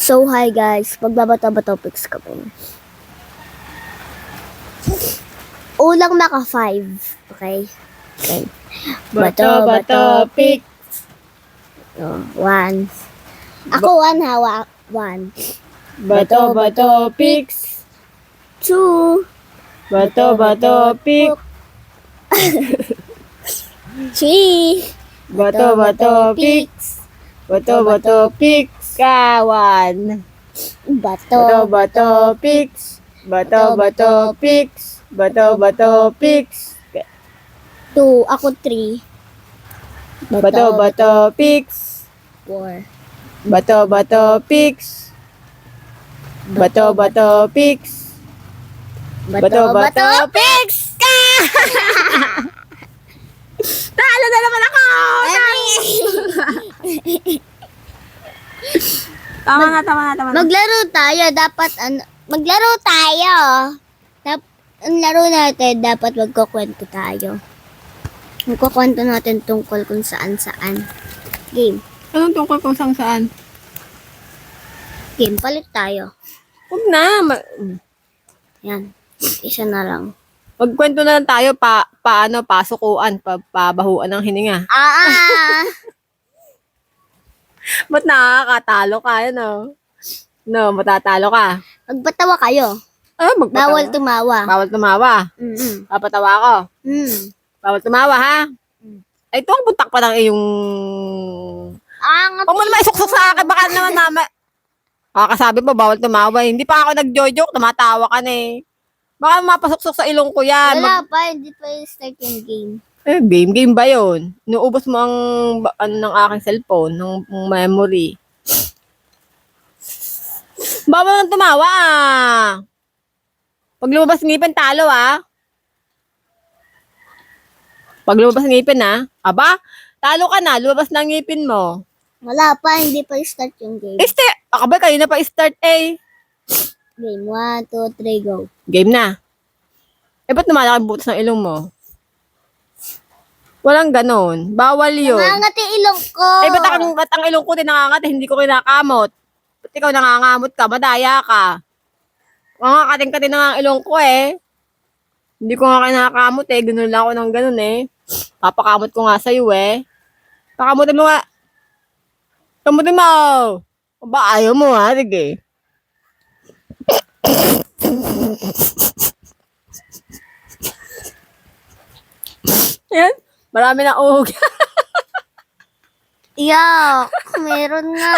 So, hi guys. Magbabato-bato pics kami. Ulang naka 5. Okay? Okay. Bato-bato pic. Oh, 1. Ako 1 hawa. 1. Bato-bato pics. 2. Bato-bato pic. 3. Bato-bato pics. Bato-bato pics. Kawan. Bato-bato pics. Bato-bato pics. Bato-bato pics. 2. Ako 3. Bato-bato pics. 4. Bato-bato pics. Bato-bato pics. Bato-bato pics. Talo na naman ako! Tama na. Maglaro tayo. Dapat maglaro tayo. Ang laro natin, dapat magkukwento tayo. Magkukwento natin tungkol kung saan-saan. Game. Anong tungkol kung saan? Game. Palit tayo. Huwag na. Yan. Isa na lang. Magkwento na lang tayo paano pasukuan, pabahuan ng hininga. Ba't nakakatalo ka? No, matatalo ka. Magbatawa kayo. Magpatawa. Bawal tumawa. Bawal tumawa. Papatawa ako. Bawal tumawa, ha? Ay, ito ang buntak pa ng iyong... Huwag mo naman isuksok sa akin. Baka naman mama... Kakasabi mo, bawal tumawa. Hindi pa ako nag-jojoke. Tumatawa ka na eh. Baka mapasuksok sa ilong ko yan. Wala pa. Hindi pa yung start yung game. Game ba yun? Inuubos mo ang ng aking cellphone, ng memory. Bawal nang tumawa ah. Pag lumabas ngipin, talo ah. Pag lumabas ngipin ah. Aba, talo ka na. Lumabas na ngipin mo. Wala pa. Hindi pa yung start yung game. Akabay, kayo na pa start eh. Game. 1, 2, 3, go. Game na. Ba't lumalaki ang butas ng ilong mo? Walang ganon. Bawal yun. Nangangat yung ilong ko. Ba't ang ilong ko din nangangati? Hindi ko kinakamot. Ba't ikaw nangangamot ka? Madaya ka. Mangakating ka din ang ilong ko eh. Hindi ko nga kinakamot eh. Ganun lang ako ng ganun eh. Papakamot ko nga sa'yo eh. Pakamutin mo nga. Kamutin mo. Aba, ayaw mo ha. Sige. Yan. Marami na uhog. Yak. Meron nga.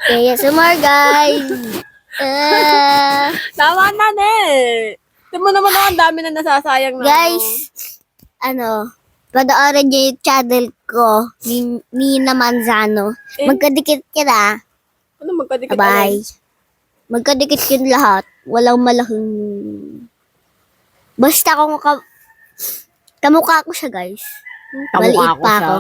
Okay, some more guys. Tama na eh. Ito mo naman ang dami na nasasayang na. Guys, panoorin niyo yung channel ko, Nina Manzano. Magkadikit kita. Ano magkadikit? Bye. Magkadikit yun lahat. Walang malaking... Basta kung kamukha ko siya, guys. Kamukha Maliit ko pa siya. ako.